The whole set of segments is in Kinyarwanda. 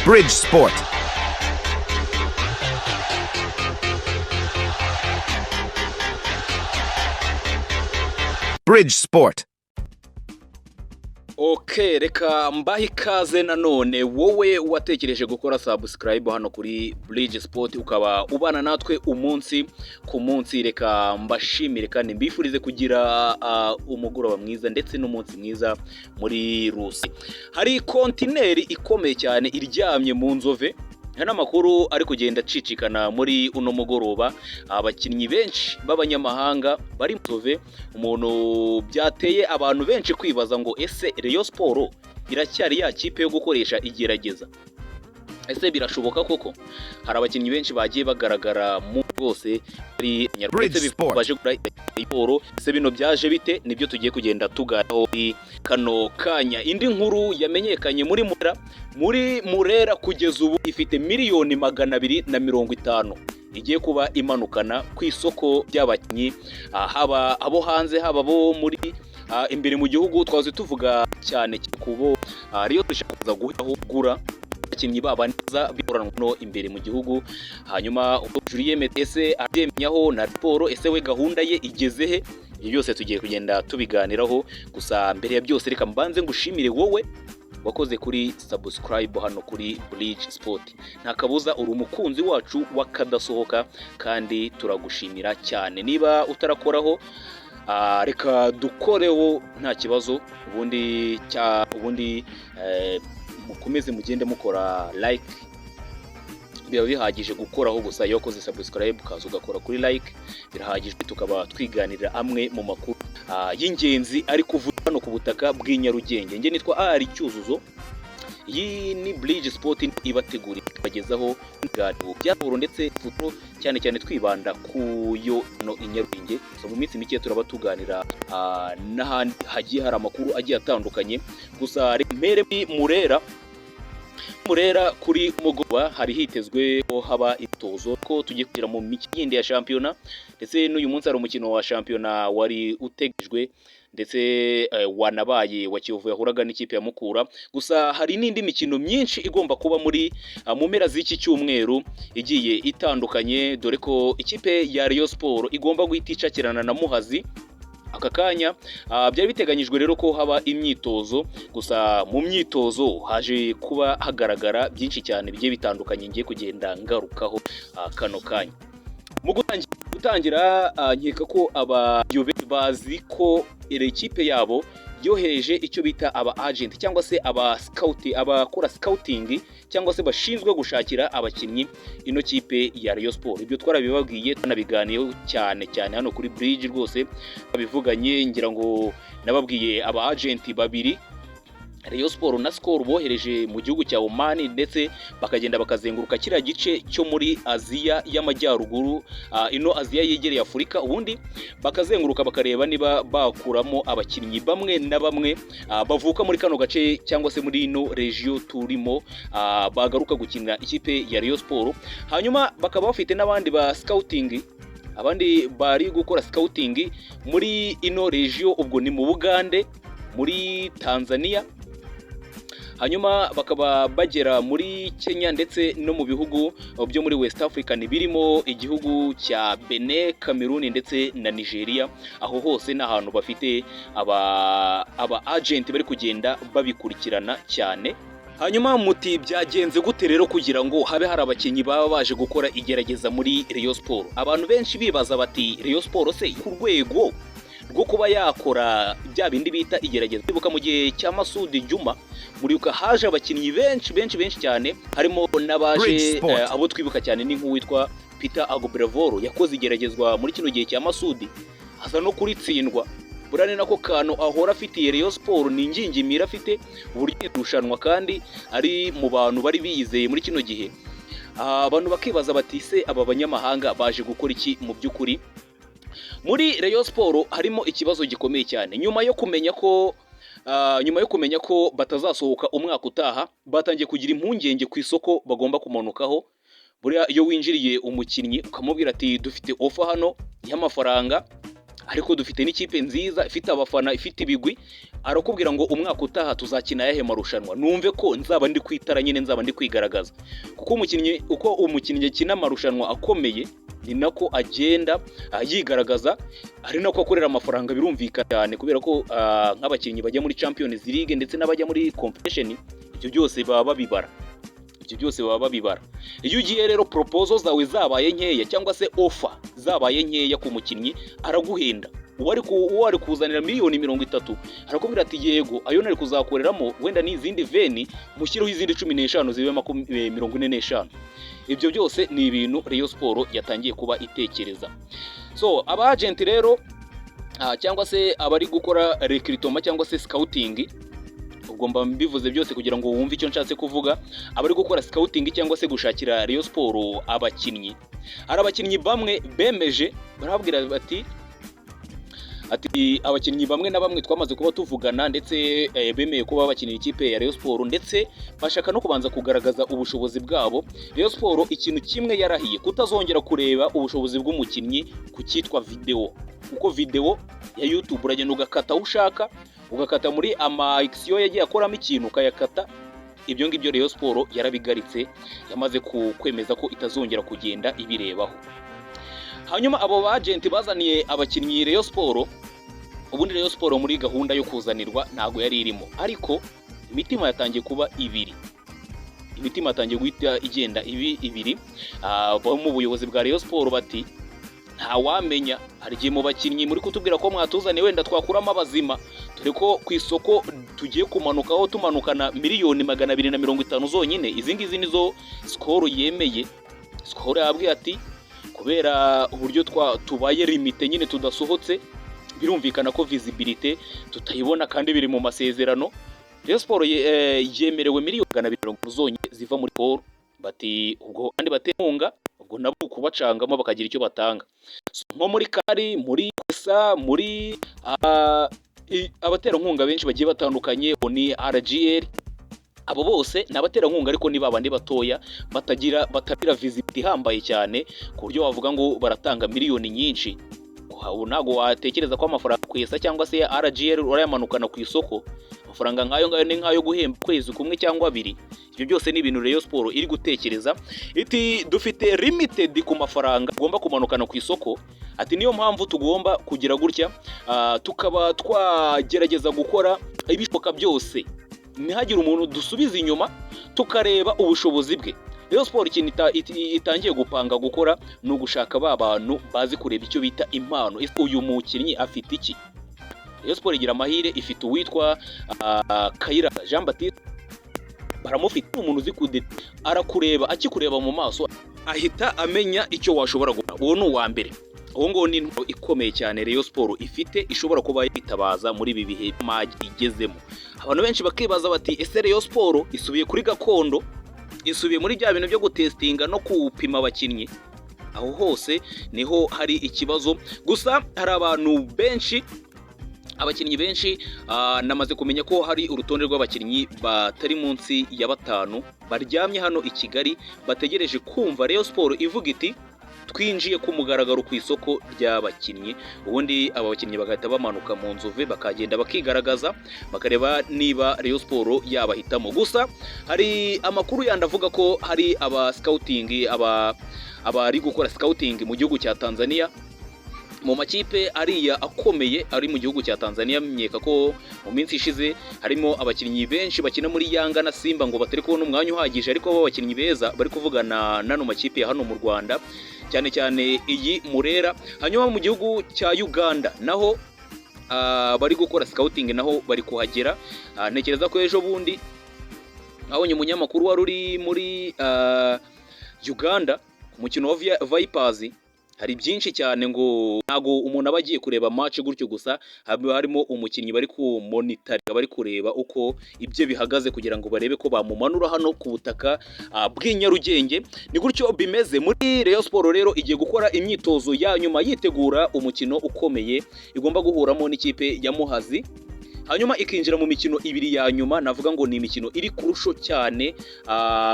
Bridge Sport. Bridge Sport. Okay, reka mbahe ikaze nanone wowe watekereje gukora subscribe hano kuri Bridge Sport ukaba ubana natwe umunsi ku munsi. Reka mbashimire kandi mbifurize kugira umugoroba mwiza ndetse n'umunsi mwiza muri Rusi. Hari kontineri ikomeye cyane iryamye mu nzove. Hano amakuru ari kugenda acicikana muri uno mugoroba, abakinnyi benshi b'abanyamahanga bari mu nzove, umuntu byateye abantu benshi kwibaza ngo ese Rayon Sport iracyari ya kipe yo gukoresha igerageza? Ese birashoboka koko? Hari abakinnyi benshi bagiye bagaragara mu rwose ari nyarwetse bibaje kuri Sport. Ese bino byaje bite? Nibyo tugiye kugenda tuganiraho kano kanya. Indi nkuru yamenyekanye muri Murera kugeza ubu ifite miliyoni 250 igiye kuba imanukana ku isoko ry'abakinnyi, haba abo hanze haba bo muri imbere mu gihugu. Twaze tuvuga cyane kubo Rayon ishaka guhura abakinnyi baba neza bikorana no imbere mu gihugu. Hanyuma Julien Metese abyemyaho na Sport, ese we gahunda ye igeze he? Ibyo byose tugiye kugenda tubiganiraho. Gusa mbere ya byose reka mbanze ngushimire wowe wakoze kuri subscribe hano kuri Bridge Sport. Nta kabuza uri umukunzi wacu wakadasohoka kandi turagushimira cyane. Niba utarakoraho reka dukoreho nta kibazo, ubundi mukomeze mugende mukora like. Biba bihagije gukoraho gusa iyo ukoze subscribe ukaza ugakora kuri like, birahagije tukaba twiganirira amwe mu makuru y'ingenzi ari kuvuga hano ku butaka bw'inyarugenge. Nge nitwa Ari Cyuzuzo. Iyi ni Bridge Sport ibategurira kubagezaho ibiganiro by'aboro ndetse futuro, cyane cyane twibanda ku yo no inyarugenge. So mu minsi mike turaba tuganira n'ahandi hagiye hari amakuru agiye atandukanye. Gusa mpere Murera kuri mugoroba hari hitezwe ko haba itozo ko tugiye kugira mu mikino ya shampiyona, ndetse n'uyu munsi hari umukino wa shampiyona wari utegejwe ndetse wanabaye wa Kiyovu yahuraga n'ikipe ya Mukura. Gusa hari n'indi mikino myinshi igomba kuba muri mu mpera z'iki cyumweru igiye itandukanye, dore ko ikipe ya Rayon Sport igomba guhita icakirana na Muhazi aka kanya. Byari biteganyijwe rero ko haba imyitozo, gusa mu myitozo haje kuba hagaragara byinshi cyane bigiye bitandukanye ngiye kugenda ngarukaho kano kanya. Mu gutangira nkeka ko abayobe bazi ko ikipe yabo yohereje icyo bita aba agent cyangwa se abakora scouting cyangwa se bashinzwe gushakira abakinnyi ino kipe ya Rayon Sport. Ibyo twarabibabwiye tunabiganiyeho cyane hano kuri Bridge rwose babivuganye. Ngira ngo nababwiye aba agent babiri Rayon Sport na Skol bohereje mu gihugu cya Oman, ndetse bakagenda bakazenguruka kiriya gice cyo muri Aziya y'Amajyaruguru, ino Aziya yegereye Afurika, ubundi bakazenguruka bakareba niba bakuramo abakinnyi bamwe na bamwe bavuka muri kano gace cyangwa se muri ino region turimo, bagaruka gukinira ikipe ya Rayon Sport. Hanyuma bakaba bafite n'abandi ba scouting, abandi bari gukora scouting muri ino region, ubwo ni mu Bugande, muri Tanzania, hanyuma bakaba bagera muri Kenya ndetse no mu bihugu byo muri West Africa birimo igihugu cya Benin, Cameroon ndetse na Nigeria. Aho hose n'ahantu bafite aba agent bari kugenda babikurikirana cyane. Hanyuma muti byagenze gute rero kugira ngo habe hari abakinnyi baba baje gukora igerageza muri Rayon Sport? Abantu benshi bibaza bati Rayon Sport se ku rwego rwo kuba yakora bya bindi bita igerageza. Bibuka mu gihe cya Masudi Juma muriuka haje abakinnyi benshi cyane, harimo n'abaje abo twibuka cyane ni nk'uwitwa Peter Agobrevoro yakoze igeragezwa muri kino gihe cya Masudi, asa no kuritsindwa. Burane nako kano ahora afitiye Rayon Sport ni ingingimira afite uburyo irushanwa kandi ari mu bantu bari biyizeye muri kino gihe. Abantu bakibaza bati se aba banyamahanga baje gukora iki mu by'ukuri? Muri Rayon Sport harimo ikibazo gikomeye cyane. Nyuma yo kumenya ko batazasohoka umwaka utaha, batangiye kugira impungenge ku isoko bagomba kumanukaho. Buriya iyo winjiriye umukinnyi ukamubwira ati dufite offer hano y'amafaranga ariko dufite n'ikipe nziza ifite abafana ifite ibigwi, arakubwira ngo umwaka utaha tuzakina yahe marushanwa, numve ko nzaba ndi kwitara nyine, nzaba ndi kwigaragaza, kuko umukinnyi akina amarushanwa akomeye ni nako agenda yigaragaza, ari nako akorera amafaranga, birumvikana cyane, kubera ko nk'abakinnyi bajya muri Champions League ndetse n'abajya muri competition, ibyo byose baba babibara. Iyo ugiye rero proposal zawe zabaye nkeya cyangwa se offer zabaye nkeya ku mukinnyi, araguhenda. Uwo ari kuzanira miliyoni 30, arakubwira ati yego ayo nari kuzakoreramo wenda n'izindi veni mushyiraho izindi 15 zibe 45. Ibyo byose ni ibintu Rayon Sport yatangiye kuba itekereza. So aba agent rero cyangwa se abari gukora recruitment cyangwa se scouting, ugomba mbivuze byose kugira ngo wumve icyo nshatse kuvuga. Abari gukora scouting cyangwa se gushakira Rayon Sport abakinnyi, hari abakinnyi bamwe bemeje, barabwira ati abakinnyi bamwe na bamwe twamaze kuba tuvugana, ndetse bemeye kuba bakinira ikipe ya Rayon Sport, ndetse bashaka no kubanza kugaragaza ubushobozi bwabo. Rayon Sport ikintu kimwe yarahiye, kutazongera kureba ubushobozi bw'umukinnyi ku cyitwa video, kuko video ya YouTube uragenda ugakata ushaka, ugakata muri ama action yagiye akoramo ikintu ukayakata. Ibyo ngibyo Rayon Sport yarabigaritse, yamaze kwemeza ko itazongera kugenda ibirebaho. Hanyuma abo bagenti bazaniye abakinnyi Rayon Sport, ubundi Rayon Sport muri gahunda yo kuzanirwa ntago yari irimo, ariko imitima yatangiye kuba ibiri, imitima yatangiye guhita igenda ibiri. Abo mu buyobozi bwa Rayon Sport bati nta wamenya, hari igihe mu bakinnyi muri kutubwira ko mwatuzaniye wenda twakuramo abazima, dore ko ku isoko tugiye kumanukaho tumanukana miliyoni 250 zonyine. Izi ngizi nizo Skol yemeye. Skol yabwiye ati kubera uburyo tubaye limite nyine tudasohotse, birumvikana ko visibility tutayibona kandi biri mu masezerano. Rayon Sport yemerewe miliyoni 250 zonyine ziva muri Skol, bati ubwo kandi batenkunga, ubwo nabo kubacangamo bakagira icyo batanga. Nko muri Kari, muri Kwesa, muri abaterankunga benshi bagiye batandukanye, ni RGL, abo bose n'abaterankunga ariko ni babandi batoya batagira visibility hambaye cyane, ku buryo wavuga ngo baratanga miliyoni nyinshi. Ntago watekereza ko amafaranga Kwesa cyangwa se ya RGL urayamanukana ku isoko, amafaranga ngayo ni nkayo guhemba kwezi kumwe cyangwa 2. Ibyo byose ni ibintu Rayon Sport iri gutekereza, iti dufite limited ku mafaranga ugomba kumanukana ku isoko, ati niyo mpamvu tugomba kugira gutya, tukaba twagerageza gukora ibishoboka byose, ntihagire umuntu dusubiza inyuma, tukareba ubushobozi bwe. Rayon Sport ikintu itangiye gupanga gukora ni ugushaka ba bantu bazi kureba icyo bita impano. Uyu mukinnyi afite iki? Rayon Sport igira amahire, ifite uwitwa Kayira Jean Baptiste, baramufite umuntu uzi arakureba, akikureba mu maso ahita amenya icyo washobora gukora. Uwo ni uwa mbere. Uwo ngo ni intwaro ikomeye cyane Rayon Sport ifite, ishobora kuba yitabaza muri ibi bihe magi igezemo. Abantu benshi bakibaza bati ese Rayon Sport isubiye kuri gakondo, isubiye muri bya bintu byo gutestinga no kupima abakinnyi? Aho hose niho hari ikibazo. Gusa hari abantu benshi, abakinnyi benshi, namaze kumenya ko hari urutonde rw'abakinnyi batari munsi ya 5 baryamye hano i Kigali, bategereje kumva Rayon Sport ivuga iti twinjiye ku mugaragaro ku isoko ry'abakinnyi. Ubundi aba bakinnyi bagahita bamanuka mu nzove, bakagenda bakigaragaza, bakareba niba Rayon Sport yabahitamo. Gusa hari amakuru yandavuga ko hari aba scouting, abari gukora scouting mu gihugu cya Tanzania, mu makipe ariya akomeye ari mu gihugu cya Tanzania. Mnyeka ko mu minsi ishize harimo abakinnyi benshi bakina muri Yanga na Simba ngo batari kubona umwanya uhagije, ariko abo bakinnyi beza bari kuvugana nano makipe ya hano mu Rwanda, cyane cyane iyi Murera. Hanyuma mu gihugu cya Uganda naho bari gukora scouting, naho bari kuhagera. Ntekereza ko ejo bundi abonye umunyamakuru wari uri muri Uganda umukino wa Vipers, hari byinshi cyane ngo ntago umuntu aba agiye kureba match gutyo gusa, harimo umukinnyi bari ku monitor, bari kureba uko ibyo bihagaze kugira ngo barebe ko bamumanura hano ku butaka bw'inyarugenge. Ni gutyo bimeze muri Rayon Sport. Rero igiye gukora imyitozo ya nyuma yitegura umukino ukomeye igomba guhuramo n'ikipe ya Muhazi. hanyuma ikinjira mu mikino ibiri ya nyuma, navuga ngo ni imikino iri kurusho cyane.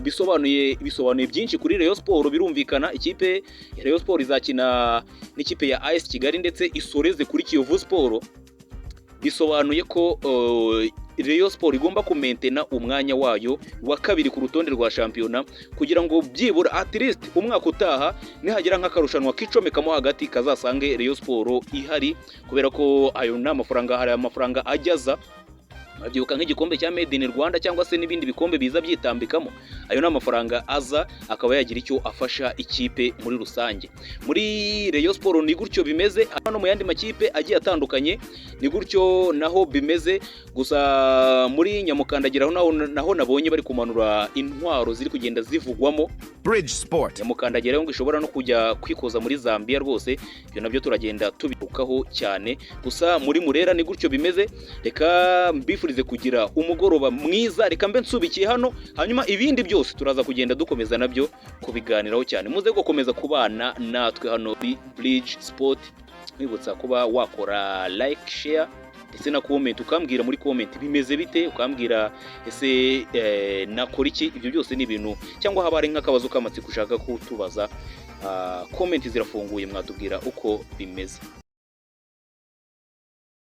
Bisobanuye byinshi kuri Rayon Sport. Birumvikana ikipe ya Rayon Sport izakina n'ikipe ya AS Kigali ndetse isoreze kuri Kiyovu Sport. Bisobanuye ko Rayon Sport igomba kumentena umwanya wayo wa kabiri ku rutonde rwa shampiyona, kugira ngo byibura at least umwaka utaha nihagira nk'akarushanwa kicomekamo hagati kazasange Rayon Sport ihari, kubera ko ayo hari amafaranga ajyaza. Abyuka nk'igikombe cya Made in Rwanda cyangwa se n'ibindi bikombe biza byitambikamo, ayo n'amafaranga aza akaba yagira icyo afasha ikipe muri rusange. Muri Rayon Sport ni gutyo bimeze, hano mu yandi makipe agiye atandukanye ni gutyo naho bimeze. Gusa muri Nyamukandagira naho nabonye bari kumanura intwaro ziri kugenda zivugwamo Bridge Sport. Nyamukandagira ngo ishobora no kujya kwikoza muri Zambia rwose, ibyo nabyo turagenda tubirukaho cyane. Gusa muri Murera ni gutyo bimeze. Reka mbifurize kugira umugoroba mwiza, reka mbe nsubikiye hano, hanyuma ibindi byose turaza kugenda dukomeza nabyo kubiganiraho cyane. Muze gukomeza kubana natwe hano Bridge Sport, mwibutsa kuba wakora like, share ndetse na comment, ukambwira muri comment bimeze bite, ukambwira ese nakora iki. Ibyo byose ni ibintu, cyangwa haba ari nk'akabazo k'amatsiko ushaka kutubaza, comment zirafunguye, mwatubwira uko bimeze.